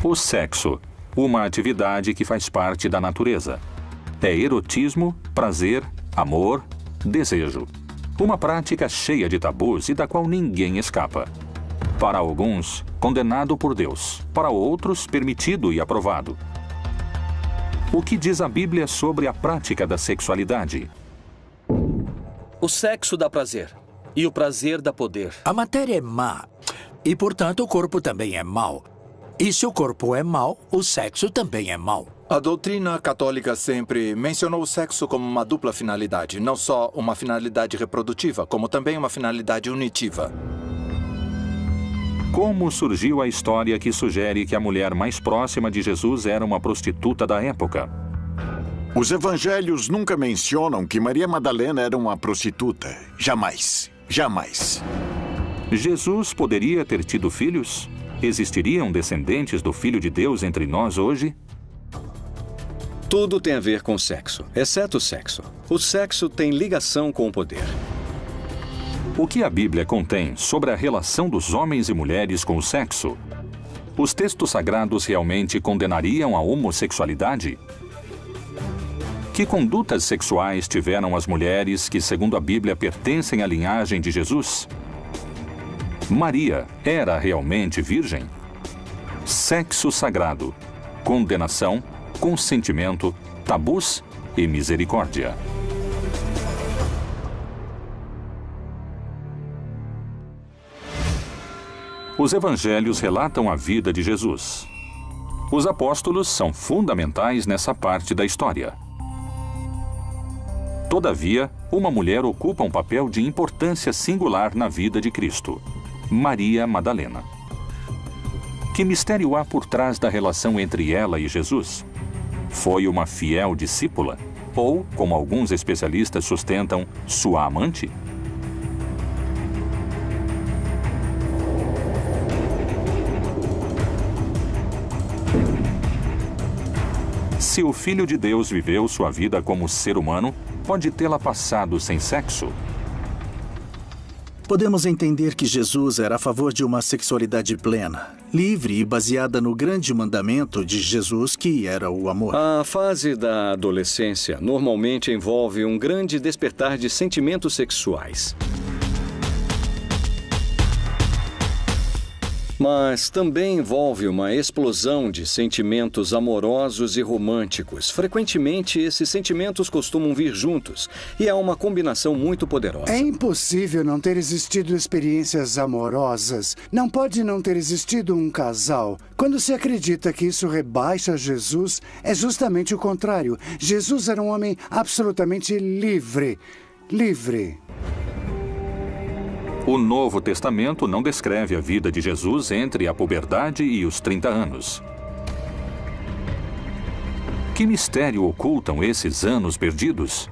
O sexo, uma atividade que faz parte da natureza. É erotismo, prazer, amor, desejo. Uma prática cheia de tabus e da qual ninguém escapa. Para alguns, condenado por Deus. Para outros, permitido e aprovado. O que diz a Bíblia sobre a prática da sexualidade? O sexo dá prazer. E o prazer dá poder. A matéria é má. E, portanto, o corpo também é mau. E se o corpo é mau, o sexo também é mau. A doutrina católica sempre mencionou o sexo como uma dupla finalidade. Não só uma finalidade reprodutiva, como também uma finalidade unitiva. Como surgiu a história que sugere que a mulher mais próxima de Jesus era uma prostituta da época? Os evangelhos nunca mencionam que Maria Madalena era uma prostituta. Jamais. Jamais. Jesus poderia ter tido filhos? Existiriam descendentes do Filho de Deus entre nós hoje? Tudo tem a ver com sexo, exceto o sexo. O sexo tem ligação com o poder. O que a Bíblia contém sobre a relação dos homens e mulheres com o sexo? Os textos sagrados realmente condenariam a homossexualidade? Que condutas sexuais tiveram as mulheres que, segundo a Bíblia, pertencem à linhagem de Jesus? Maria era realmente virgem? Sexo sagrado, condenação, consentimento, tabus e misericórdia. Os evangelhos relatam a vida de Jesus. Os apóstolos são fundamentais nessa parte da história. Todavia, uma mulher ocupa um papel de importância singular na vida de Cristo: Maria Madalena. Que mistério há por trás da relação entre ela e Jesus? Foi uma fiel discípula? Ou, como alguns especialistas sustentam, sua amante? Se o Filho de Deus viveu sua vida como ser humano, pode tê-la passado sem sexo? Podemos entender que Jesus era a favor de uma sexualidade plena, livre e baseada no grande mandamento de Jesus, que era o amor. A fase da adolescência normalmente envolve um grande despertar de sentimentos sexuais. Mas também envolve uma explosão de sentimentos amorosos e românticos. Frequentemente, esses sentimentos costumam vir juntos, e é uma combinação muito poderosa. É impossível não ter existido experiências amorosas. Não pode não ter existido um casal. Quando se acredita que isso rebaixa Jesus, é justamente o contrário. Jesus era um homem absolutamente livre. Livre. O Novo Testamento não descreve a vida de Jesus entre a puberdade e os 30 anos. Que mistério ocultam esses anos perdidos?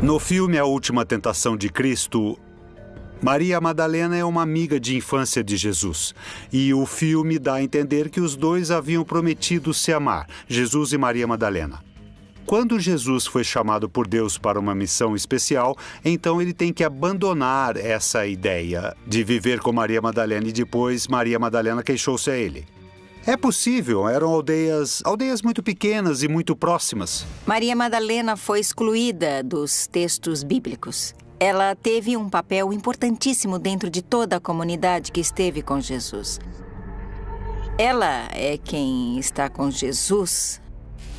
No filme A Última Tentação de Cristo, Maria Madalena é uma amiga de infância de Jesus. E o filme dá a entender que os dois haviam prometido se amar, Jesus e Maria Madalena. Quando Jesus foi chamado por Deus para uma missão especial, então ele tem que abandonar essa ideia de viver com Maria Madalena e depois Maria Madalena queixou-se a ele. É possível, eram aldeias muito pequenas e muito próximas. Maria Madalena foi excluída dos textos bíblicos. Ela teve um papel importantíssimo dentro de toda a comunidade que esteve com Jesus. Ela é quem está com Jesus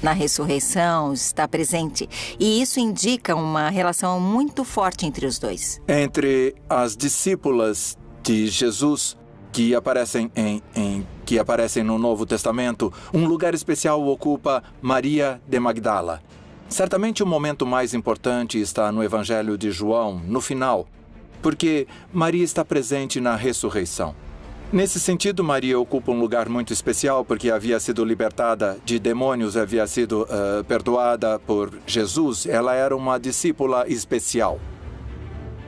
na ressurreição, está presente. E isso indica uma relação muito forte entre os dois. Entre as discípulas de Jesus que aparecem no Novo Testamento, um lugar especial ocupa Maria de Magdala. Certamente o momento mais importante está no Evangelho de João, no final, porque Maria está presente na ressurreição. Nesse sentido, Maria ocupa um lugar muito especial porque havia sido libertada de demônios, havia sido perdoada por Jesus. Ela era uma discípula especial.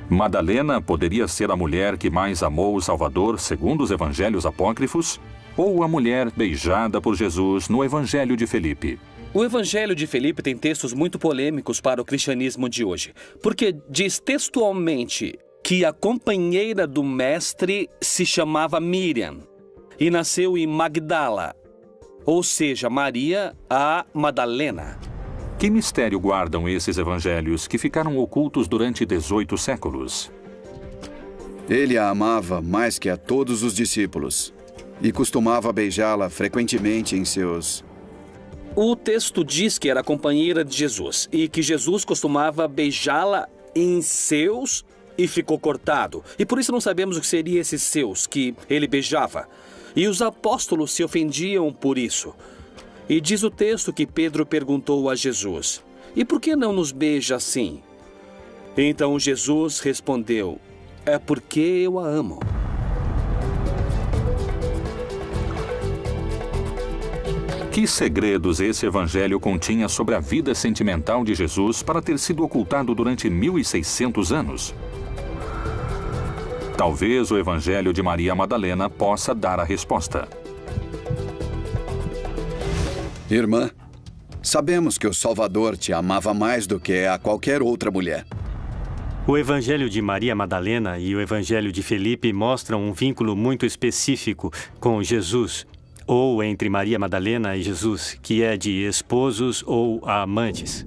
Madalena poderia ser a mulher que mais amou o Salvador, segundo os evangelhos apócrifos, ou a mulher beijada por Jesus no Evangelho de Felipe? O Evangelho de Felipe tem textos muito polêmicos para o cristianismo de hoje, porque diz textualmente: que a companheira do mestre se chamava Miriam e nasceu em Magdala, ou seja, Maria a Madalena. Que mistério guardam esses evangelhos que ficaram ocultos durante 18 séculos? Ele a amava mais que a todos os discípulos e costumava beijá-la frequentemente em seus... O texto diz que era companheira de Jesus e que Jesus costumava beijá-la em seus e ficou cortado. E por isso não sabemos o que seria esses seus que ele beijava. E os apóstolos se ofendiam por isso. E diz o texto que Pedro perguntou a Jesus: "E por que não nos beija assim?" Então Jesus respondeu: "É porque eu a amo." Que segredos esse evangelho continha sobre a vida sentimental de Jesus para ter sido ocultado durante 1.600 anos? Talvez o evangelho de Maria Madalena possa dar a resposta. Irmã, sabemos que o Salvador te amava mais do que a qualquer outra mulher. O Evangelho de Maria Madalena e o Evangelho de Felipe mostram um vínculo muito específico com Jesus, ou entre Maria Madalena e Jesus, que é de esposos ou amantes.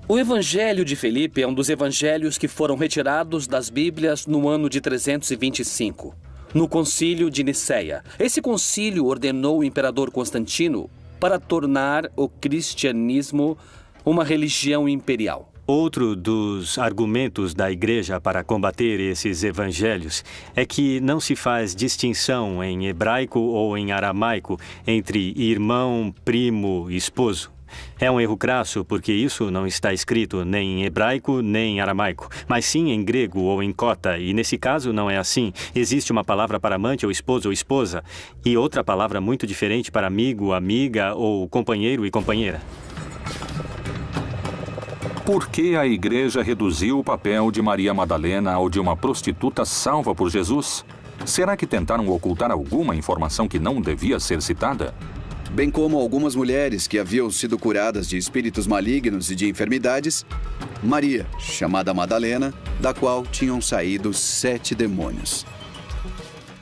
O Evangelho de Felipe é um dos evangelhos que foram retirados das Bíblias no ano de 325, no Concílio de Nicéia. Esse concílio ordenou o imperador Constantino para tornar o cristianismo uma religião imperial. Outro dos argumentos da Igreja para combater esses evangelhos é que não se faz distinção em hebraico ou em aramaico entre irmão, primo, esposo. É um erro crasso porque isso não está escrito nem em hebraico nem em aramaico, mas sim em grego ou em cota, e nesse caso não é assim. Existe uma palavra para amante ou esposo ou esposa e outra palavra muito diferente para amigo, amiga ou companheiro e companheira. Por que a igreja reduziu o papel de Maria Madalena ao de uma prostituta salva por Jesus? Será que tentaram ocultar alguma informação que não devia ser citada? Bem como algumas mulheres que haviam sido curadas de espíritos malignos e de enfermidades, Maria, chamada Madalena, da qual tinham saído 7 demônios.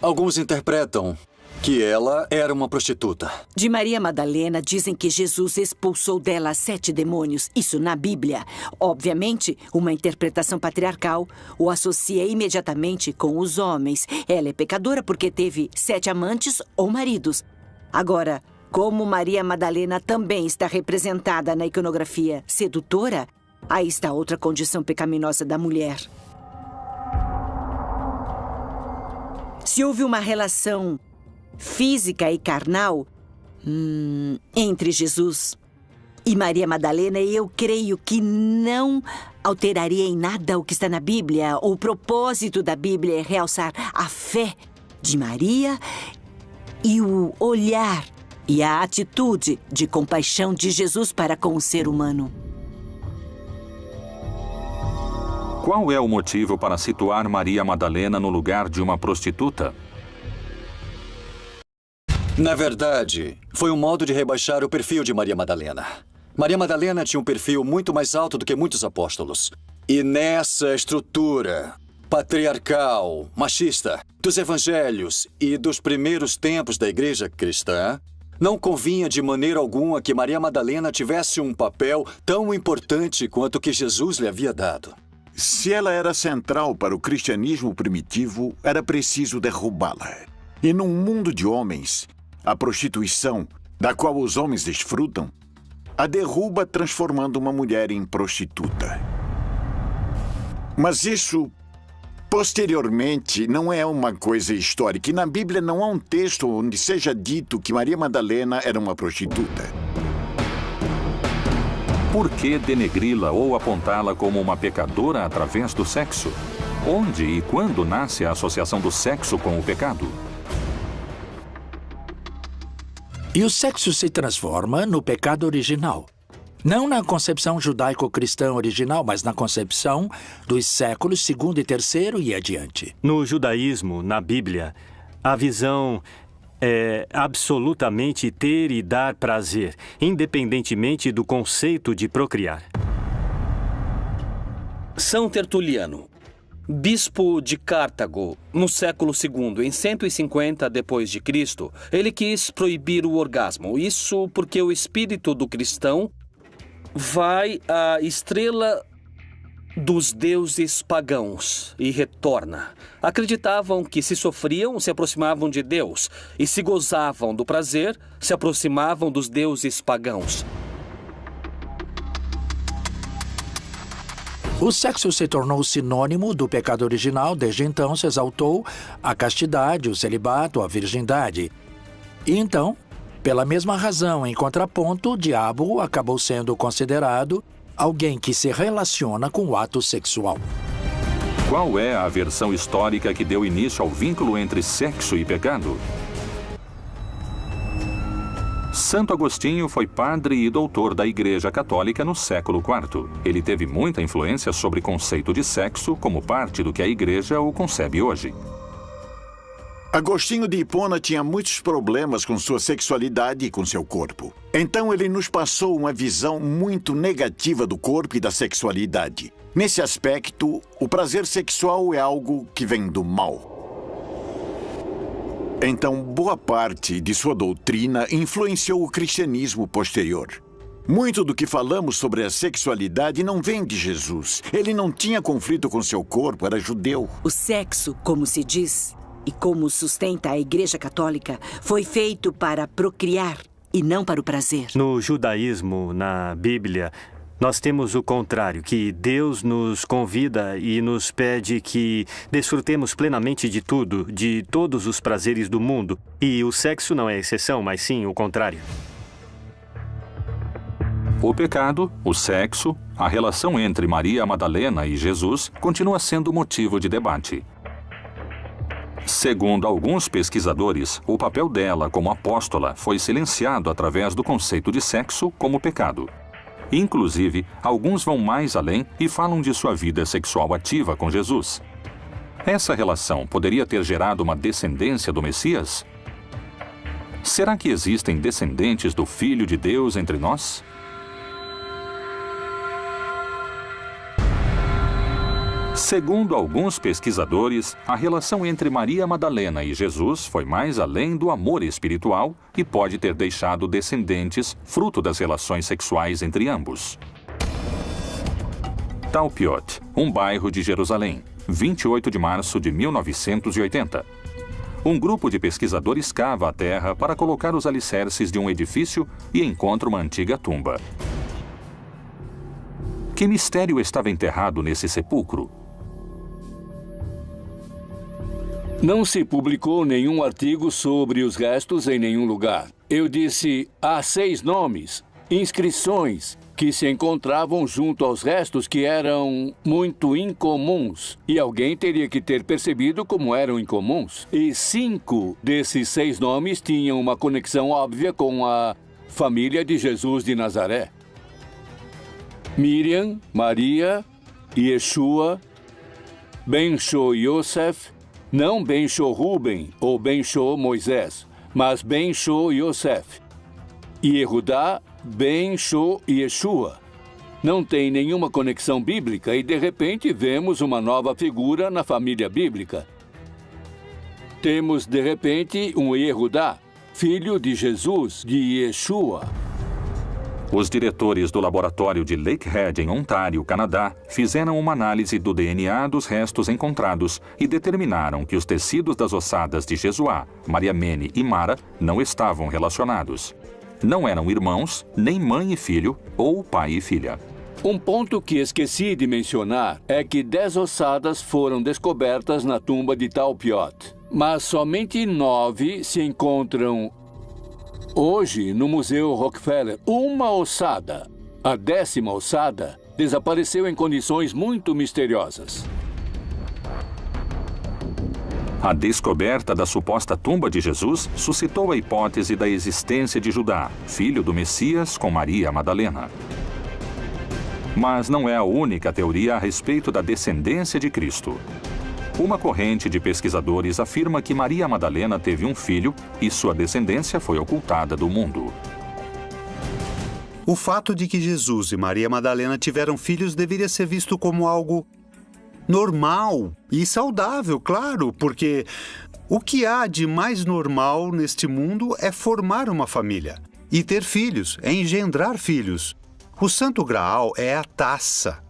Alguns interpretam que ela era uma prostituta. De Maria Madalena dizem que Jesus expulsou dela 7 demônios. Isso na Bíblia. Obviamente, uma interpretação patriarcal o associa imediatamente com os homens. Ela é pecadora porque teve 7 amantes ou maridos. Agora, como Maria Madalena também está representada na iconografia sedutora, aí está outra condição pecaminosa da mulher. Se houve uma relação física e carnal entre Jesus e Maria Madalena, eu creio que não alteraria em nada o que está na Bíblia. O propósito da Bíblia é realçar a fé de Maria e o olhar e a atitude de compaixão de Jesus para com o ser humano. Qual é o motivo para situar Maria Madalena no lugar de uma prostituta? Na verdade, foi um modo de rebaixar o perfil de Maria Madalena. Maria Madalena tinha um perfil muito mais alto do que muitos apóstolos. E nessa estrutura patriarcal, machista, dos evangelhos e dos primeiros tempos da igreja cristã, não convinha de maneira alguma que Maria Madalena tivesse um papel tão importante quanto o que Jesus lhe havia dado. Se ela era central para o cristianismo primitivo, era preciso derrubá-la. E num mundo de homens, a prostituição, da qual os homens desfrutam, a derruba transformando uma mulher em prostituta. Mas isso, posteriormente, não é uma coisa histórica. E na Bíblia não há um texto onde seja dito que Maria Madalena era uma prostituta. Por que denegri-la ou apontá-la como uma pecadora através do sexo? Onde e quando nasce a associação do sexo com o pecado? E o sexo se transforma no pecado original. Não na concepção judaico-cristã original, mas na concepção dos séculos II e III e adiante. No judaísmo, na Bíblia, a visão é absolutamente ter e dar prazer, independentemente do conceito de procriar. São Tertuliano. bispo de Cartago, no século II, em 150 d.C., ele quis proibir o orgasmo. Isso porque o espírito do cristão vai à estrela dos deuses pagãos e retorna. Acreditavam que se sofriam, se aproximavam de Deus, e se gozavam do prazer, se aproximavam dos deuses pagãos. O sexo se tornou sinônimo do pecado original. Desde então se exaltou a castidade, o celibato, a virgindade. E então, pela mesma razão, em contraponto, o diabo acabou sendo considerado alguém que se relaciona com o ato sexual. Qual é a versão histórica que deu início ao vínculo entre sexo e pecado? Santo Agostinho foi padre e doutor da Igreja Católica no século IV. Ele teve muita influência sobre o conceito de sexo como parte do que a Igreja o concebe hoje. Agostinho de Hipona tinha muitos problemas com sua sexualidade e com seu corpo. Então ele nos passou uma visão muito negativa do corpo e da sexualidade. Nesse aspecto, o prazer sexual é algo que vem do mal. Então, boa parte de sua doutrina influenciou o cristianismo posterior. Muito do que falamos sobre a sexualidade não vem de Jesus. Ele não tinha conflito com seu corpo, era judeu. O sexo, como se diz, e como sustenta a Igreja Católica, foi feito para procriar e não para o prazer. No judaísmo, na Bíblia, nós temos o contrário, que Deus nos convida e nos pede que desfrutemos plenamente de tudo, de todos os prazeres do mundo. E o sexo não é exceção, mas sim o contrário. O pecado, o sexo, a relação entre Maria Madalena e Jesus continua sendo motivo de debate. Segundo alguns pesquisadores, o papel dela como apóstola foi silenciado através do conceito de sexo como pecado. Inclusive, alguns vão mais além e falam de sua vida sexual ativa com Jesus. Essa relação poderia ter gerado uma descendência do Messias? Será que existem descendentes do Filho de Deus entre nós? Segundo alguns pesquisadores, a relação entre Maria Madalena e Jesus foi mais além do amor espiritual e pode ter deixado descendentes fruto das relações sexuais entre ambos. Talpiot, um bairro de Jerusalém, 28 de março de 1980. Um grupo de pesquisadores cava a terra para colocar os alicerces de um edifício e encontra uma antiga tumba. Que mistério estava enterrado nesse sepulcro? Não se publicou nenhum artigo sobre os restos em nenhum lugar. Eu disse, há 6 nomes, inscrições, que se encontravam junto aos restos que eram muito incomuns. E alguém teria que ter percebido como eram incomuns. E 5 desses 6 nomes tinham uma conexão óbvia com a família de Jesus de Nazaré. Miriam, Maria, Yeshua, Ben-Sho Yosef, não Ben-Sho Ruben ou Ben-Sho Moisés, mas Ben-Sho Yosef. E Yehudá, Ben-Sho Yeshua. Não tem nenhuma conexão bíblica e, de repente, vemos uma nova figura na família bíblica. Temos, de repente, um Yehudá, filho de Jesus, de Yeshua. Os diretores do laboratório de Lakehead, em Ontário, Canadá, fizeram uma análise do DNA dos restos encontrados e determinaram que os tecidos das ossadas de Jesuá, Mariamene e Mara não estavam relacionados. Não eram irmãos, nem mãe e filho, ou pai e filha. Um ponto que esqueci de mencionar é que 10 ossadas foram descobertas na tumba de Talpiot, mas somente 9 se encontram hoje, no Museu Rockefeller. Uma ossada, a 10ª ossada, desapareceu em condições muito misteriosas. A descoberta da suposta tumba de Jesus suscitou a hipótese da existência de Judá, filho do Messias, com Maria Madalena. Mas não é a única teoria a respeito da descendência de Cristo. Uma corrente de pesquisadores afirma que Maria Madalena teve um filho e sua descendência foi ocultada do mundo. O fato de que Jesus e Maria Madalena tiveram filhos deveria ser visto como algo normal e saudável, claro, porque o que há de mais normal neste mundo é formar uma família e ter filhos, é engendrar filhos. O Santo Graal é a taça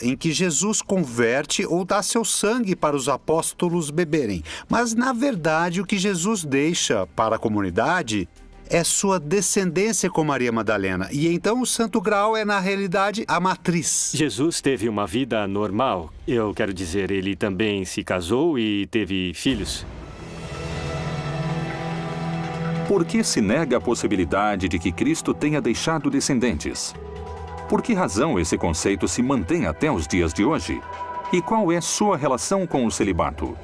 em que Jesus converte ou dá seu sangue para os apóstolos beberem. Mas, na verdade, o que Jesus deixa para a comunidade é sua descendência com Maria Madalena. E então o Santo Graal é, na realidade, a matriz. Jesus teve uma vida normal. Eu quero dizer, ele também se casou e teve filhos. Por que se nega a possibilidade de que Cristo tenha deixado descendentes? Por que razão esse conceito se mantém até os dias de hoje? E qual é sua relação com o celibato?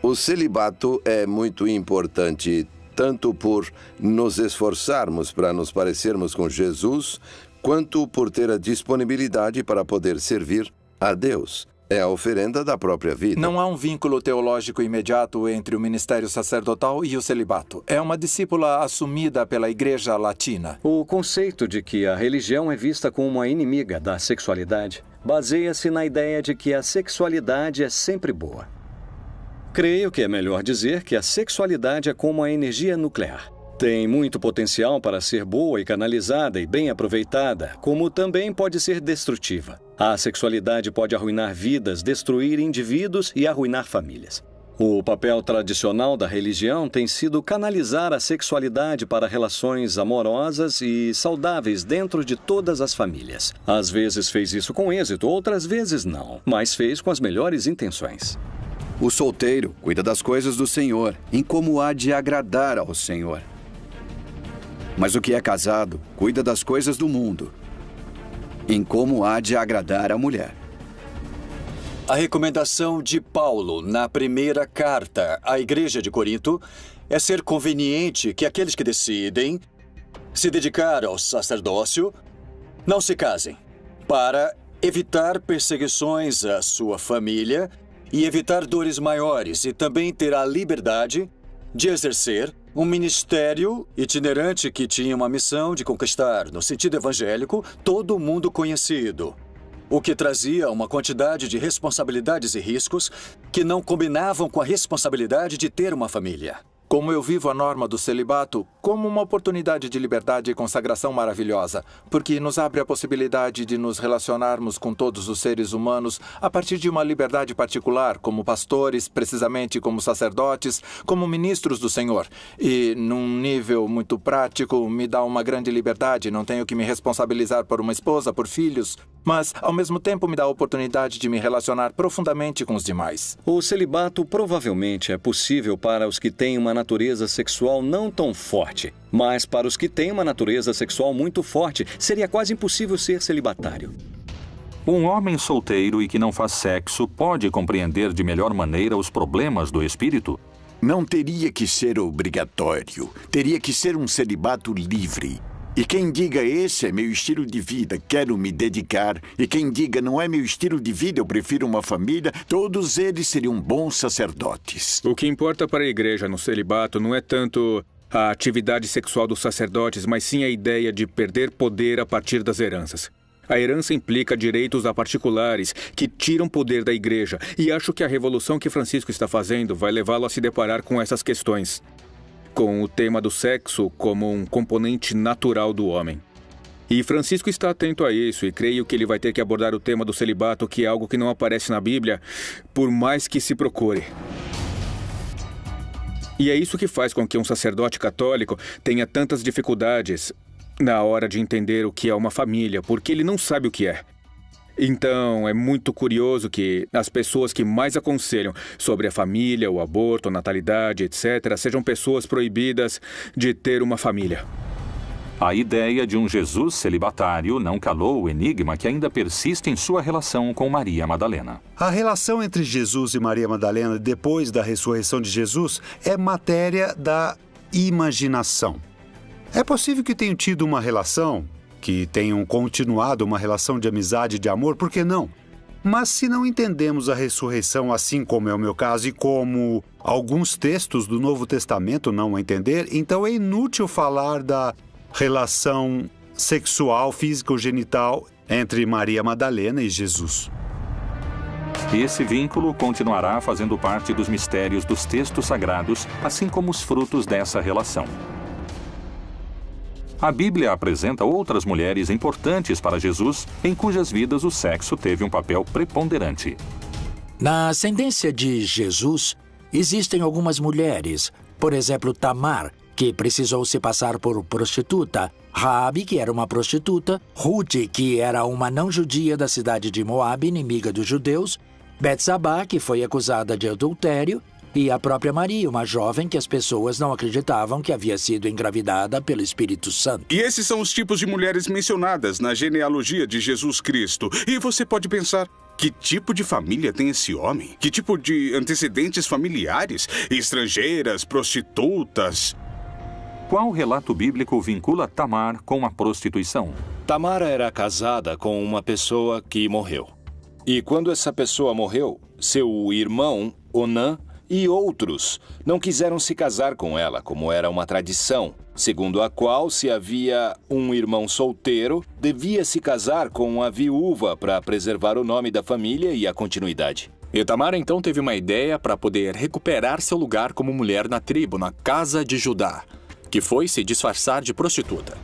O celibato é muito importante, tanto por nos esforçarmos para nos parecermos com Jesus, quanto por ter a disponibilidade para poder servir a Deus. É a oferenda da própria vida. Não há um vínculo teológico imediato entre o ministério sacerdotal e o celibato. É uma discípula assumida pela Igreja Latina. O conceito de que a religião é vista como uma inimiga da sexualidade baseia-se na ideia de que a sexualidade é sempre boa. Creio que é melhor dizer que a sexualidade é como a energia nuclear. Tem muito potencial para ser boa e canalizada e bem aproveitada, como também pode ser destrutiva. A sexualidade pode arruinar vidas, destruir indivíduos e arruinar famílias. O papel tradicional da religião tem sido canalizar a sexualidade para relações amorosas e saudáveis dentro de todas as famílias. Às vezes fez isso com êxito, outras vezes não, mas fez com as melhores intenções. O solteiro cuida das coisas do Senhor, em como há de agradar ao Senhor. Mas o que é casado cuida das coisas do mundo, em como há de agradar a mulher. A recomendação de Paulo na primeira carta à Igreja de Corinto é ser conveniente que aqueles que decidem se dedicar ao sacerdócio não se casem, para evitar perseguições à sua família e evitar dores maiores, e também ter a liberdade de exercer um ministério itinerante que tinha uma missão de conquistar, no sentido evangélico, todo o mundo conhecido, o que trazia uma quantidade de responsabilidades e riscos que não combinavam com a responsabilidade de ter uma família. Como eu vivo a norma do celibato como uma oportunidade de liberdade e consagração maravilhosa, porque nos abre a possibilidade de nos relacionarmos com todos os seres humanos a partir de uma liberdade particular, como pastores, precisamente como sacerdotes, como ministros do Senhor. E, num nível muito prático, me dá uma grande liberdade. Não tenho que me responsabilizar por uma esposa, por filhos, mas, ao mesmo tempo, me dá a oportunidade de me relacionar profundamente com os demais. O celibato provavelmente é possível para os que têm uma natureza sexual não tão forte, mas para os que têm uma natureza sexual muito forte, seria quase impossível ser celibatário. Um homem solteiro e que não faz sexo pode compreender de melhor maneira os problemas do espírito? Não teria que ser obrigatório. Teria que ser um celibato livre. E quem diga esse é meu estilo de vida, quero me dedicar, e quem diga não é meu estilo de vida, eu prefiro uma família, todos eles seriam bons sacerdotes. O que importa para a igreja no celibato não é tanto a atividade sexual dos sacerdotes, mas sim a ideia de perder poder a partir das heranças. A herança implica direitos a particulares que tiram poder da igreja, e acho que a revolução que Francisco está fazendo vai levá-lo a se deparar com essas questões, com o tema do sexo como um componente natural do homem. E Francisco está atento a isso, e creio que ele vai ter que abordar o tema do celibato, que é algo que não aparece na Bíblia, por mais que se procure. E é isso que faz com que um sacerdote católico tenha tantas dificuldades na hora de entender o que é uma família, porque ele não sabe o que é. Então, é muito curioso que as pessoas que mais aconselham sobre a família, o aborto, a natalidade, etc., sejam pessoas proibidas de ter uma família. A ideia de um Jesus celibatário não calou o enigma que ainda persiste em sua relação com Maria Madalena. A relação entre Jesus e Maria Madalena depois da ressurreição de Jesus é matéria da imaginação. É possível que tenham tido uma relação, que tenham continuado uma relação de amizade e de amor, por que não? Mas se não entendemos a ressurreição assim como é o meu caso e como alguns textos do Novo Testamento não a entender, então é inútil falar da relação sexual, física ou genital entre Maria Madalena e Jesus. Esse vínculo continuará fazendo parte dos mistérios dos textos sagrados, assim como os frutos dessa relação. A Bíblia apresenta outras mulheres importantes para Jesus, em cujas vidas o sexo teve um papel preponderante. Na ascendência de Jesus, existem algumas mulheres, por exemplo, Tamar, que precisou se passar por prostituta, Raabe, que era uma prostituta, Ruth, que era uma não-judia da cidade de Moabe, inimiga dos judeus, Betsabá, que foi acusada de adultério, e a própria Maria, uma jovem que as pessoas não acreditavam que havia sido engravidada pelo Espírito Santo. E esses são os tipos de mulheres mencionadas na genealogia de Jesus Cristo. E você pode pensar, que tipo de família tem esse homem? Que tipo de antecedentes familiares? Estrangeiras, prostitutas? Qual relato bíblico vincula Tamar com a prostituição? Tamar era casada com uma pessoa que morreu. E quando essa pessoa morreu, seu irmão, Onã, e outros não quiseram se casar com ela, como era uma tradição, segundo a qual, se havia um irmão solteiro, devia se casar com a viúva para preservar o nome da família e a continuidade. E Tamar então teve uma ideia para poder recuperar seu lugar como mulher na tribo, na casa de Judá, que foi se disfarçar de prostituta.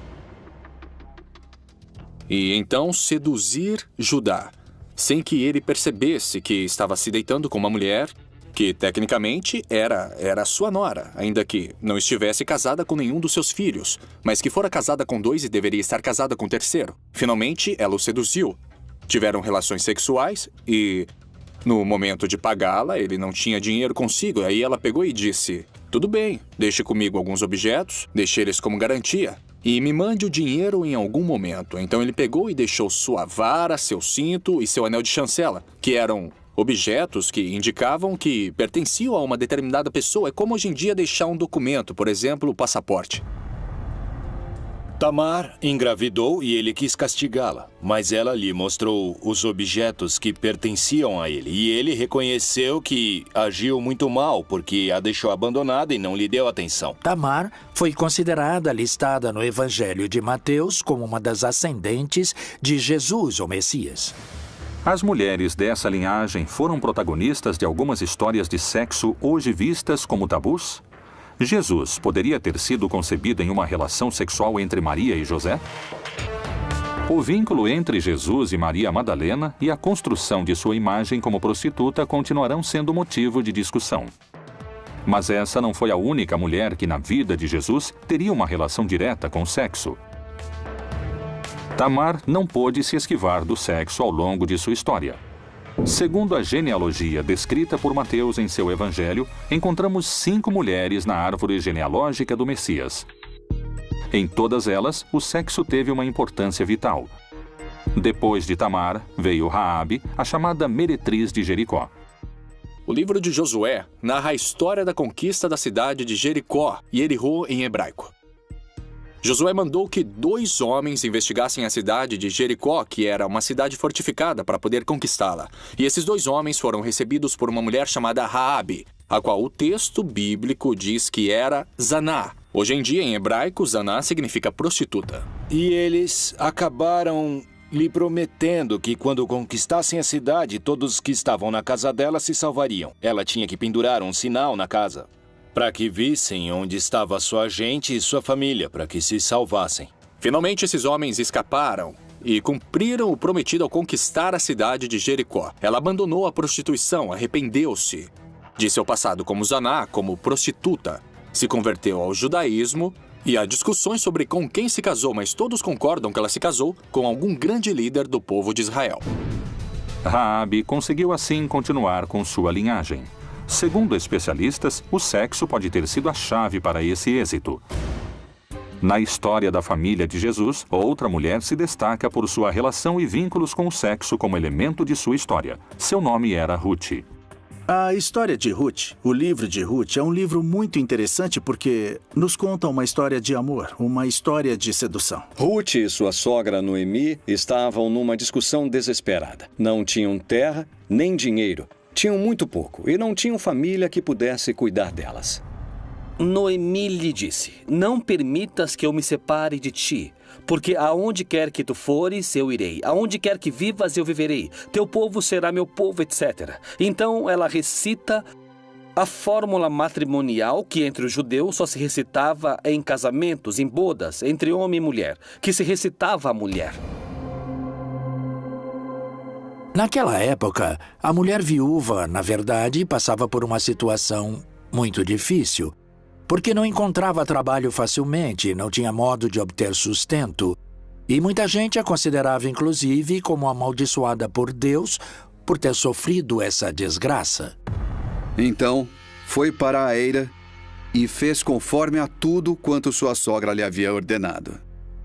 E então seduzir Judá, sem que ele percebesse que estava se deitando com uma mulher que tecnicamente era sua nora, ainda que não estivesse casada com nenhum dos seus filhos, mas que fora casada com 2 e deveria estar casada com o 3º. Finalmente, ela o seduziu. Tiveram relações sexuais e, no momento de pagá-la, ele não tinha dinheiro consigo. Aí ela pegou e disse, tudo bem, deixe comigo alguns objetos, deixe eles como garantia, e me mande o dinheiro em algum momento. Então ele pegou e deixou sua vara, seu cinto e seu anel de chancela, que eram objetos que indicavam que pertenciam a uma determinada pessoa. É como hoje em dia deixar um documento, por exemplo, o passaporte. Tamar engravidou e ele quis castigá-la, mas ela lhe mostrou os objetos que pertenciam a ele. E ele reconheceu que agiu muito mal, porque a deixou abandonada e não lhe deu atenção. Tamar foi considerada listada no Evangelho de Mateus como uma das ascendentes de Jesus, o Messias. As mulheres dessa linhagem foram protagonistas de algumas histórias de sexo hoje vistas como tabus? Jesus poderia ter sido concebido em uma relação sexual entre Maria e José? O vínculo entre Jesus e Maria Madalena e a construção de sua imagem como prostituta continuarão sendo motivo de discussão. Mas essa não foi a única mulher que na vida de Jesus teria uma relação direta com o sexo. Tamar não pôde se esquivar do sexo ao longo de sua história. Segundo a genealogia descrita por Mateus em seu evangelho, encontramos 5 mulheres na árvore genealógica do Messias. Em todas elas, o sexo teve uma importância vital. Depois de Tamar, veio Raabe, a chamada meretriz de Jericó. O livro de Josué narra a história da conquista da cidade de Jericó, Yerihô em hebraico. Josué mandou que 2 homens investigassem a cidade de Jericó, que era uma cidade fortificada, para poder conquistá-la. E esses 2 homens foram recebidos por uma mulher chamada Raabe, a qual o texto bíblico diz que era Zaná. Hoje em dia, em hebraico, Zaná significa prostituta. E eles acabaram lhe prometendo que quando conquistassem a cidade, todos que estavam na casa dela se salvariam. Ela tinha que pendurar um sinal na casa, para que vissem onde estava sua gente e sua família, para que se salvassem. Finalmente, esses homens escaparam e cumpriram o prometido ao conquistar a cidade de Jericó. Ela abandonou a prostituição, arrependeu-se de seu passado como Zaná, como prostituta, se converteu ao judaísmo e há discussões sobre com quem se casou, mas todos concordam que ela se casou com algum grande líder do povo de Israel. Raabe conseguiu assim continuar com sua linhagem. Segundo especialistas, o sexo pode ter sido a chave para esse êxito. Na história da família de Jesus, outra mulher se destaca por sua relação e vínculos com o sexo como elemento de sua história. Seu nome era Ruth. A história de Ruth, o livro de Ruth, é um livro muito interessante porque nos conta uma história de amor, uma história de sedução. Ruth e sua sogra Noemi estavam numa discussão desesperada. Não tinham terra nem dinheiro. Tinham muito pouco e não tinham família que pudesse cuidar delas. Noemi lhe disse: não permitas que eu me separe de ti, porque aonde quer que tu fores, eu irei. Aonde quer que vivas, eu viverei. Teu povo será meu povo, etc. Então ela recita a fórmula matrimonial que entre os judeus só se recitava em casamentos, em bodas, entre homem e mulher, que se recitava à mulher. Naquela época, a mulher viúva, na verdade, passava por uma situação muito difícil, porque não encontrava trabalho facilmente, não tinha modo de obter sustento, e muita gente a considerava, inclusive, como amaldiçoada por Deus por ter sofrido essa desgraça. Então, foi para a eira e fez conforme a tudo quanto sua sogra lhe havia ordenado.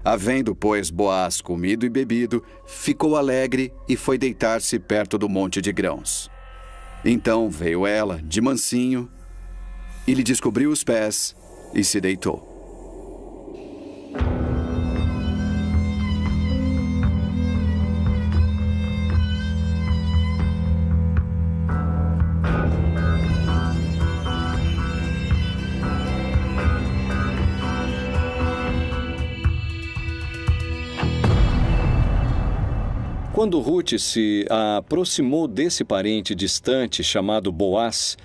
Havendo, pois, Boaz comido e bebido, ficou alegre e foi deitar-se perto do monte de grãos. Então veio ela, de mansinho, e lhe descobriu os pés e se deitou. Quando Ruth se aproximou desse parente distante chamado Boaz,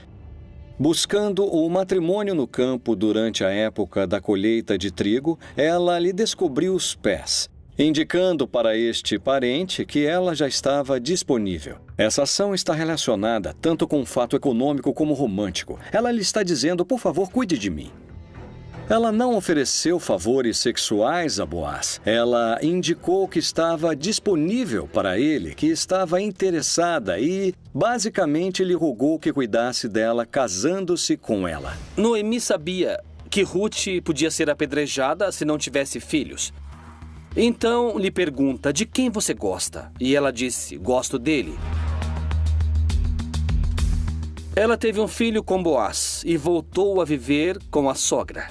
buscando o matrimônio no campo durante a época da colheita de trigo, ela lhe descobriu os pés, indicando para este parente que ela já estava disponível. Essa ação está relacionada tanto com o fato econômico como romântico. Ela lhe está dizendo: por favor, cuide de mim. Ela não ofereceu favores sexuais a Boaz. Ela indicou que estava disponível para ele, que estava interessada e, basicamente, lhe rogou que cuidasse dela, casando-se com ela. Noemi sabia que Ruth podia ser apedrejada se não tivesse filhos. Então, lhe pergunta: de quem você gosta? E ela disse: gosto dele. Ela teve um filho com Boaz e voltou a viver com a sogra.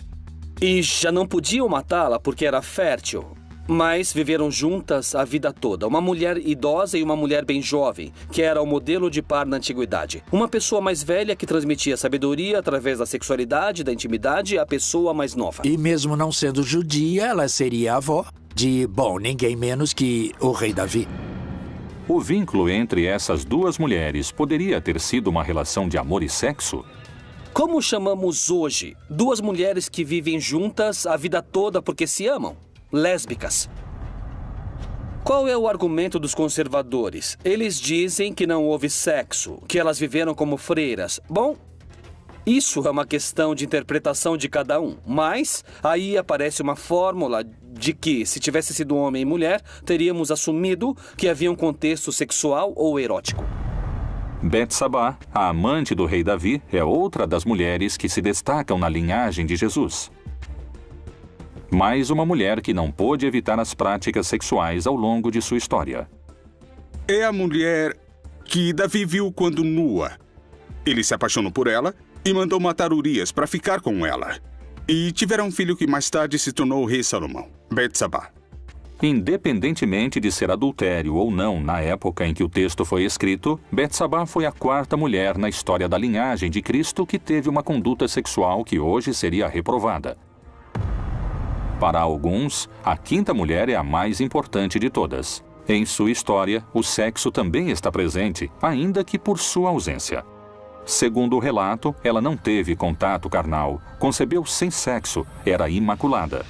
E já não podiam matá-la porque era fértil, mas viveram juntas a vida toda. Uma mulher idosa e uma mulher bem jovem, que era o modelo de par na antiguidade. Uma pessoa mais velha que transmitia sabedoria através da sexualidade, da intimidade, à pessoa mais nova. E mesmo não sendo judia, ela seria a avó de, ninguém menos que o rei Davi. O vínculo entre essas duas mulheres poderia ter sido uma relação de amor e sexo? Como chamamos hoje duas mulheres que vivem juntas a vida toda porque se amam? Lésbicas. Qual é o argumento dos conservadores? Eles dizem que não houve sexo, que elas viveram como freiras. Bom, isso é uma questão de interpretação de cada um, mas aí aparece uma fórmula de que, se tivesse sido homem e mulher, teríamos assumido que havia um contexto sexual ou erótico. Betsabá, a amante do rei Davi, é outra das mulheres que se destacam na linhagem de Jesus. Mais uma mulher que não pôde evitar as práticas sexuais ao longo de sua história. É a mulher que Davi viu quando nua. Ele se apaixonou por ela e mandou matar Urias para ficar com ela. E tiveram um filho que mais tarde se tornou o rei Salomão, Betsabá. Independentemente de ser adultério ou não na época em que o texto foi escrito, Betsabá foi a quarta mulher na história da linhagem de Cristo que teve uma conduta sexual que hoje seria reprovada. Para alguns, a quinta mulher é a mais importante de todas. Em sua história, o sexo também está presente, ainda que por sua ausência. Segundo o relato, ela não teve contato carnal, concebeu sem sexo, era imaculada.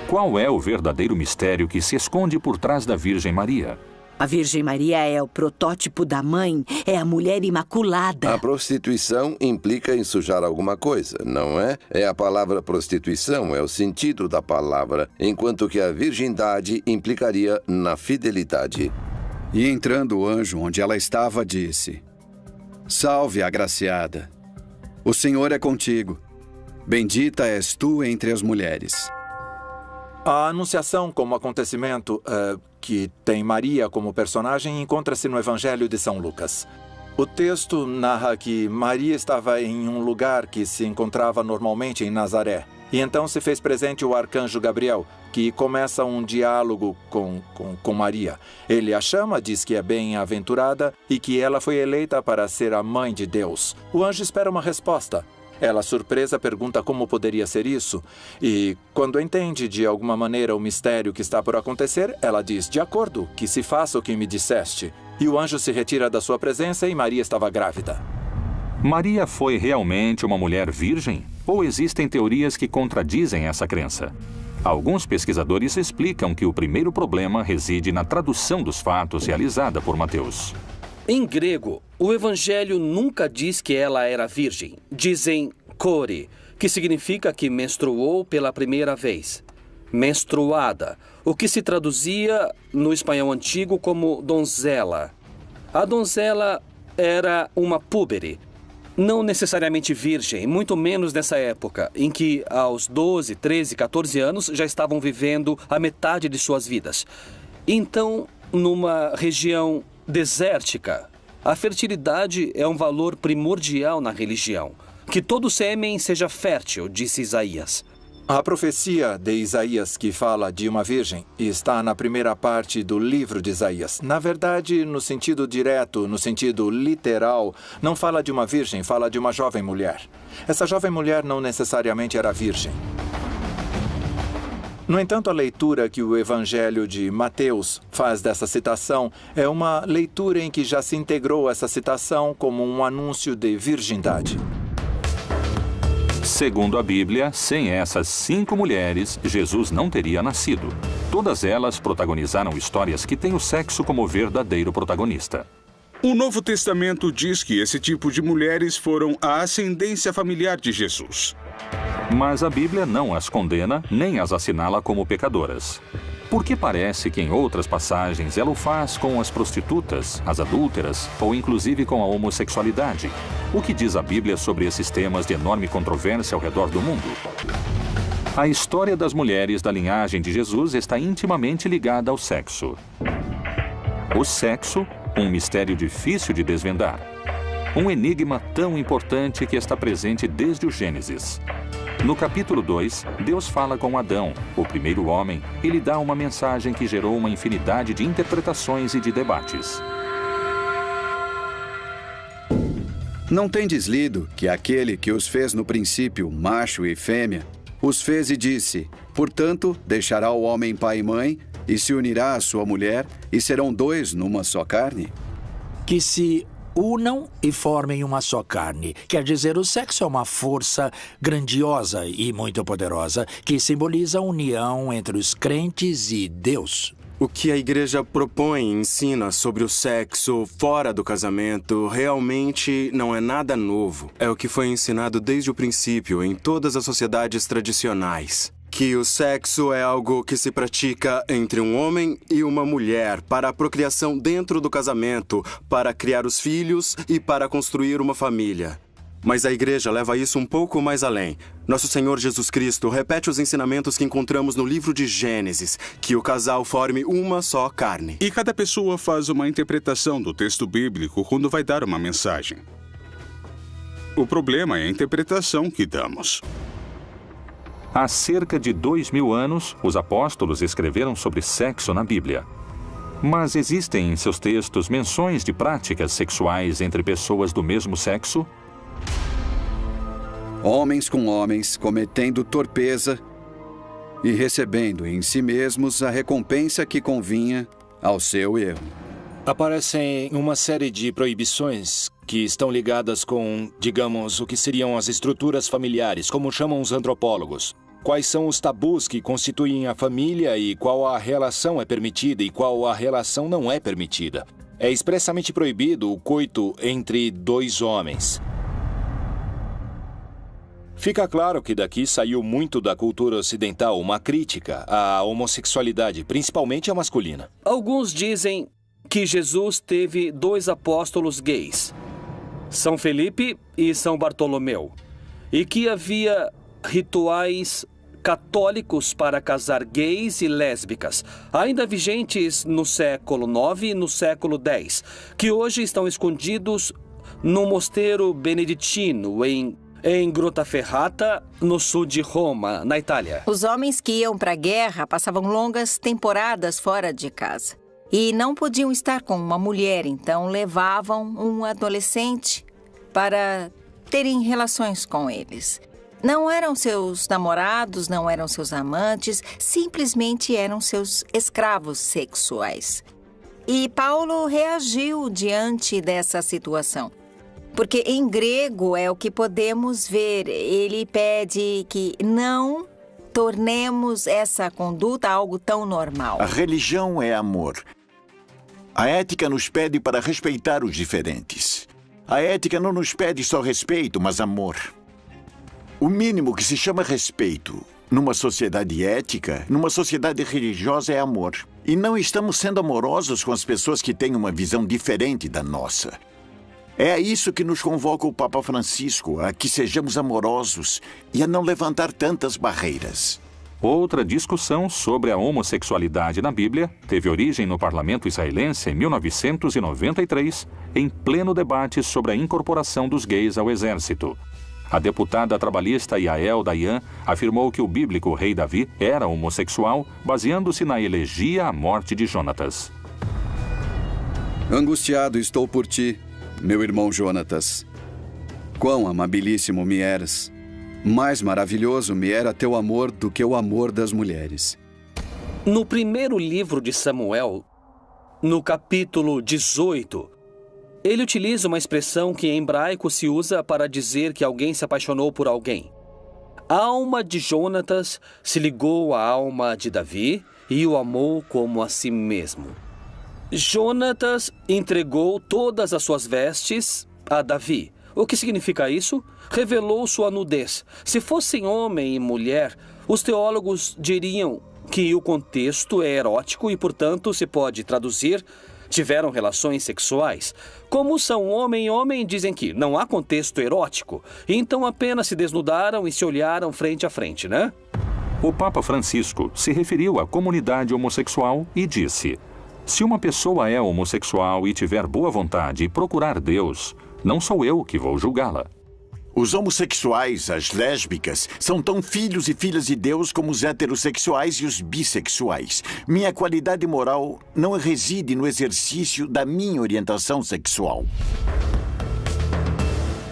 Qual é o verdadeiro mistério que se esconde por trás da Virgem Maria? A Virgem Maria é o protótipo da mãe, é a mulher imaculada. A prostituição implica em sujar alguma coisa, não é? É a palavra prostituição, é o sentido da palavra, enquanto que a virgindade implicaria na fidelidade. E entrando o anjo onde ela estava, disse: Salve, agraciada, o Senhor é contigo, bendita és tu entre as mulheres. A anunciação como acontecimento que tem Maria como personagem encontra-se no Evangelho de São Lucas. O texto narra que Maria estava em um lugar que se encontrava normalmente em Nazaré. E então se fez presente o arcanjo Gabriel, que começa um diálogo com Maria. Ele a chama, diz que é bem-aventurada e que ela foi eleita para ser a mãe de Deus. O anjo espera uma resposta. Ela, surpresa, pergunta como poderia ser isso. E, quando entende de alguma maneira o mistério que está por acontecer, ela diz: de acordo, que se faça o que me disseste. E o anjo se retira da sua presença e Maria estava grávida. Maria foi realmente uma mulher virgem? Ou existem teorias que contradizem essa crença? Alguns pesquisadores explicam que o primeiro problema reside na tradução dos fatos realizada por Mateus. Em grego, o evangelho nunca diz que ela era virgem. Dizem kore, que significa que menstruou pela primeira vez. Menstruada, o que se traduzia no espanhol antigo como donzela. A donzela era uma púbere, não necessariamente virgem, muito menos nessa época, em que aos 12, 13, 14 anos já estavam vivendo a metade de suas vidas. Então, numa região desértica, a fertilidade é um valor primordial na religião. Que todo sêmen seja fértil, disse Isaías. A profecia de Isaías, que fala de uma virgem, está na primeira parte do livro de Isaías. Na verdade, no sentido direto, no sentido literal, não fala de uma virgem, fala de uma jovem mulher. Essa jovem mulher não necessariamente era virgem. No entanto, a leitura que o Evangelho de Mateus faz dessa citação é uma leitura em que já se integrou essa citação como um anúncio de virgindade. Segundo a Bíblia, sem essas 5 mulheres, Jesus não teria nascido. Todas elas protagonizaram histórias que têm o sexo como verdadeiro protagonista. O Novo Testamento diz que esse tipo de mulheres foram a ascendência familiar de Jesus. Mas a Bíblia não as condena nem as assinala como pecadoras. Porque parece que em outras passagens ela o faz com as prostitutas, as adúlteras ou inclusive com a homossexualidade. O que diz a Bíblia sobre esses temas de enorme controvérsia ao redor do mundo? A história das mulheres da linhagem de Jesus está intimamente ligada ao sexo. O sexo, um mistério difícil de desvendar. Um enigma tão importante que está presente desde o Gênesis. No capítulo 2, Deus fala com Adão, o primeiro homem, e lhe dá uma mensagem que gerou uma infinidade de interpretações e de debates. Não tendes lido que aquele que os fez no princípio, macho e fêmea, os fez e disse: portanto, deixará o homem pai e mãe, e se unirá à sua mulher, e serão 2 numa só carne? Que se unam e formem uma só carne. Quer dizer, o sexo é uma força grandiosa e muito poderosa que simboliza a união entre os crentes e Deus. O que a igreja propõe e ensina sobre o sexo fora do casamento realmente não é nada novo. É o que foi ensinado desde o princípio em todas as sociedades tradicionais. Que o sexo é algo que se pratica entre um homem e uma mulher para a procriação dentro do casamento, para criar os filhos e para construir uma família. Mas a igreja leva isso um pouco mais além. Nosso Senhor Jesus Cristo repete os ensinamentos que encontramos no livro de Gênesis, que o casal forme uma só carne. E cada pessoa faz uma interpretação do texto bíblico quando vai dar uma mensagem. O problema é a interpretação que damos. Há cerca de 2000 anos, os apóstolos escreveram sobre sexo na Bíblia. Mas existem em seus textos menções de práticas sexuais entre pessoas do mesmo sexo? Homens com homens, cometendo torpeza e recebendo em si mesmos a recompensa que convinha ao seu erro. Aparecem uma série de proibições que estão ligadas com, digamos, o que seriam as estruturas familiares, como chamam os antropólogos. Quais são os tabus que constituem a família e qual a relação é permitida e qual a relação não é permitida. É expressamente proibido o coito entre 2 homens. Fica claro que daqui saiu muito da cultura ocidental uma crítica à homossexualidade, principalmente a masculina. Alguns dizem que Jesus teve 2 apóstolos gays, São Felipe e São Bartolomeu, e que havia rituais católicos para casar gays e lésbicas, ainda vigentes no século IX e no século X, que hoje estão escondidos no mosteiro beneditino em Grottaferrata, no sul de Roma, na Itália. Os homens que iam para a guerra passavam longas temporadas fora de casa e não podiam estar com uma mulher, então levavam um adolescente para terem relações com eles. Não eram seus namorados, não eram seus amantes, simplesmente eram seus escravos sexuais. E Paulo reagiu diante dessa situação. Porque em grego é o que podemos ver. Ele pede que não tornemos essa conduta algo tão normal. A religião é amor. A ética nos pede para respeitar os diferentes. A ética não nos pede só respeito, mas amor. O mínimo que se chama respeito numa sociedade ética, numa sociedade religiosa, é amor. E não estamos sendo amorosos com as pessoas que têm uma visão diferente da nossa. É a isso que nos convoca o Papa Francisco, a que sejamos amorosos e a não levantar tantas barreiras. Outra discussão sobre a homossexualidade na Bíblia teve origem no parlamento israelense em 1993, em pleno debate sobre a incorporação dos gays ao exército. A deputada trabalhista Yael Dayan afirmou que o bíblico rei Davi era homossexual, baseando-se na elegia à morte de Jonatas. Angustiado estou por ti, meu irmão Jonatas. Quão amabilíssimo me eras. Mais maravilhoso me era teu amor do que o amor das mulheres. No primeiro livro de Samuel, no capítulo 18, ele utiliza uma expressão que em hebraico se usa para dizer que alguém se apaixonou por alguém. A alma de Jonatas se ligou à alma de Davi e o amou como a si mesmo. Jonatas entregou todas as suas vestes a Davi. O que significa isso? Revelou sua nudez. Se fossem homem e mulher, os teólogos diriam que o contexto é erótico e, portanto, se pode traduzir: tiveram relações sexuais. Como são homem e homem, dizem que não há contexto erótico. Então apenas se desnudaram e se olharam frente a frente, né? O Papa Francisco se referiu à comunidade homossexual e disse: se uma pessoa é homossexual e tiver boa vontade e procurar Deus, não sou eu que vou julgá-la. Os homossexuais, as lésbicas, são tão filhos e filhas de Deus como os heterossexuais e os bissexuais. Minha qualidade moral não reside no exercício da minha orientação sexual.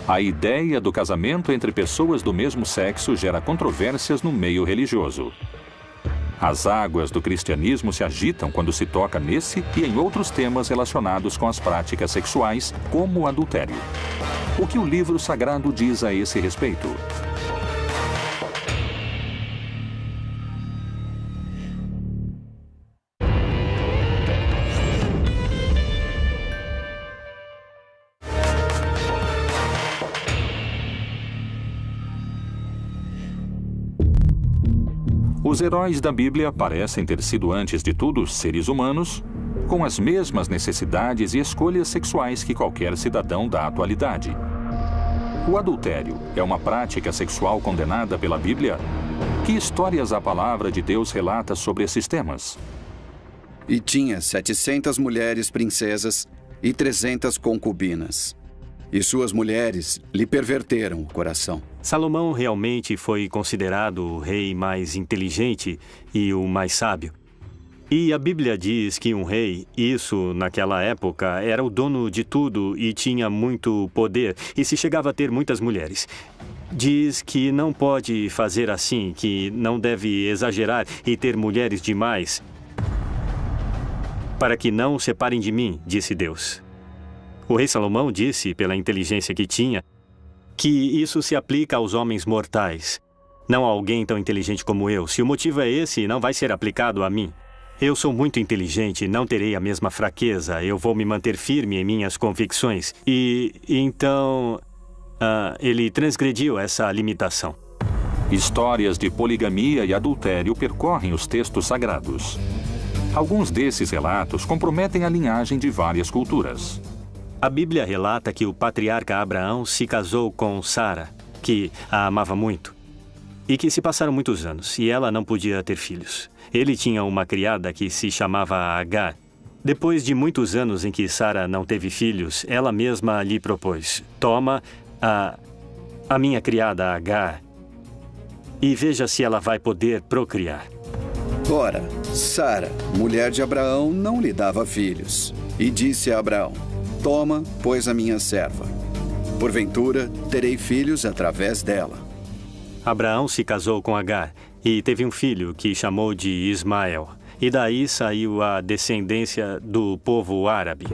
A ideia do casamento entre pessoas do mesmo sexo gera controvérsias no meio religioso. As águas do cristianismo se agitam quando se toca nesse e em outros temas relacionados com as práticas sexuais, como o adultério. O que o livro sagrado diz a esse respeito? Os heróis da Bíblia parecem ter sido, antes de tudo, seres humanos, com as mesmas necessidades e escolhas sexuais que qualquer cidadão da atualidade. O adultério é uma prática sexual condenada pela Bíblia? Que histórias a palavra de Deus relata sobre esses temas? E tinha 700 mulheres princesas e 300 concubinas. E suas mulheres lhe perverteram o coração. Salomão realmente foi considerado o rei mais inteligente e o mais sábio. E a Bíblia diz que um rei, isso naquela época, era o dono de tudo e tinha muito poder e se chegava a ter muitas mulheres. Diz que não pode fazer assim, que não deve exagerar e ter mulheres demais, para que não se separem de mim, disse Deus. O rei Salomão disse, pela inteligência que tinha, que isso se aplica aos homens mortais, não a alguém tão inteligente como eu. Se o motivo é esse, não vai ser aplicado a mim. Eu sou muito inteligente, não terei a mesma fraqueza, eu vou me manter firme em minhas convicções. E então, ele transgrediu essa limitação. Histórias de poligamia e adultério percorrem os textos sagrados. Alguns desses relatos comprometem a linhagem de várias culturas. A Bíblia relata que o patriarca Abraão se casou com Sara, que a amava muito, e que se passaram muitos anos, e ela não podia ter filhos. Ele tinha uma criada que se chamava Agar. Depois de muitos anos em que Sara não teve filhos, ela mesma lhe propôs: toma a minha criada Agar e veja se ela vai poder procriar. Ora, Sara, mulher de Abraão, não lhe dava filhos. E disse a Abraão: toma, pois, a minha serva. Porventura, terei filhos através dela. Abraão se casou com Agar e teve um filho que chamou de Ismael. E daí saiu a descendência do povo árabe.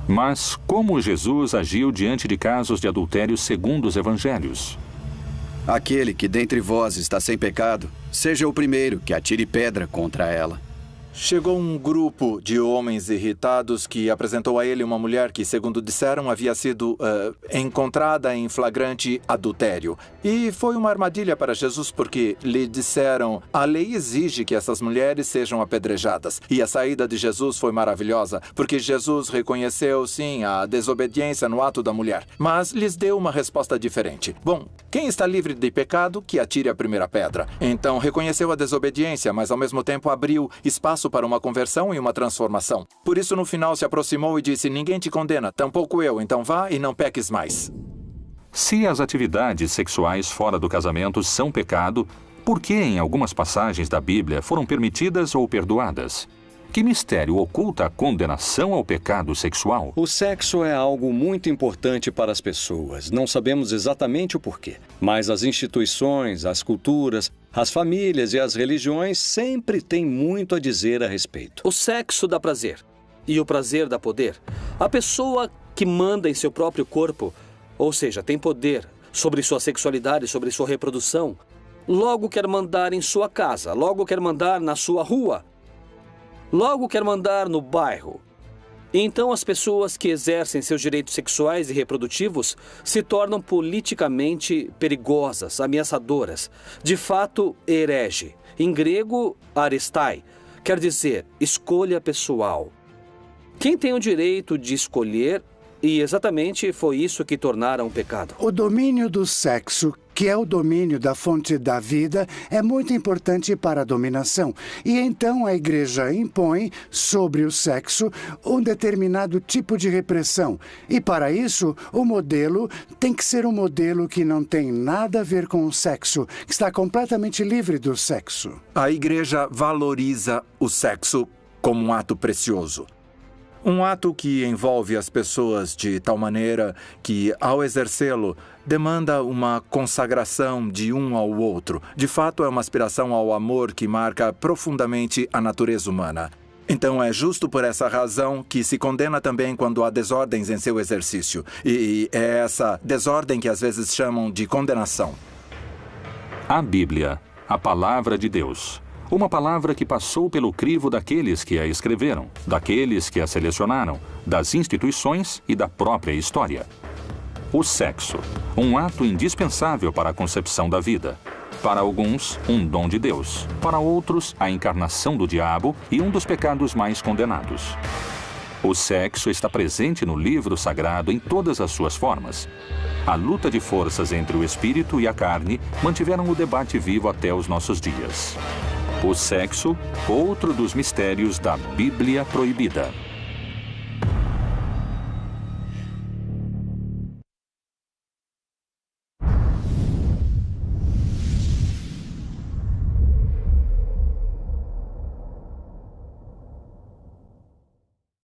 Mas como Jesus agiu diante de casos de adultério segundo os evangelhos? Aquele que dentre vós está sem pecado, seja o primeiro que atire pedra contra ela. Chegou um grupo de homens irritados que apresentou a ele uma mulher que, segundo disseram, havia sido encontrada em flagrante adultério. E foi uma armadilha para Jesus porque lhe disseram: a lei exige que essas mulheres sejam apedrejadas. E a saída de Jesus foi maravilhosa, porque Jesus reconheceu, sim, a desobediência no ato da mulher, mas lhes deu uma resposta diferente. Bom, quem está livre de pecado, que atire a primeira pedra. Então reconheceu a desobediência, mas ao mesmo tempo abriu espaço para uma conversão e uma transformação. Por isso, no final, se aproximou e disse: ninguém te condena, tampouco eu, então vá e não peques mais. Se as atividades sexuais fora do casamento são pecado, por que em algumas passagens da Bíblia foram permitidas ou perdoadas? Que mistério oculta a condenação ao pecado sexual? O sexo é algo muito importante para as pessoas. Não sabemos exatamente o porquê, mas as instituições, as culturas, as famílias e as religiões sempre têm muito a dizer a respeito. O sexo dá prazer e o prazer dá poder. A pessoa que manda em seu próprio corpo, ou seja, tem poder sobre sua sexualidade, sobre sua reprodução, logo quer mandar em sua casa, logo quer mandar na sua rua, logo quer mandar no bairro. Então as pessoas que exercem seus direitos sexuais e reprodutivos se tornam politicamente perigosas, ameaçadoras. De fato, herege. Em grego, aristai, quer dizer escolha pessoal. Quem tem o direito de escolher, e exatamente foi isso que tornaram um pecado. O domínio do sexo, que é o domínio da fonte da vida, é muito importante para a dominação. E então a Igreja impõe sobre o sexo um determinado tipo de repressão. E para isso, o modelo tem que ser um modelo que não tem nada a ver com o sexo, que está completamente livre do sexo. A Igreja valoriza o sexo como um ato precioso. Um ato que envolve as pessoas de tal maneira que, ao exercê-lo, demanda uma consagração de um ao outro. De fato, é uma aspiração ao amor que marca profundamente a natureza humana. Então, é justo por essa razão que se condena também quando há desordens em seu exercício. E é essa desordem que às vezes chamam de condenação. A Bíblia, a palavra de Deus. Uma palavra que passou pelo crivo daqueles que a escreveram, daqueles que a selecionaram, das instituições e da própria história. O sexo, um ato indispensável para a concepção da vida. Para alguns, um dom de Deus. Para outros, a encarnação do diabo e um dos pecados mais condenados. O sexo está presente no livro sagrado em todas as suas formas. A luta de forças entre o espírito e a carne mantiveram o debate vivo até os nossos dias. O sexo, outro dos mistérios da Bíblia proibida.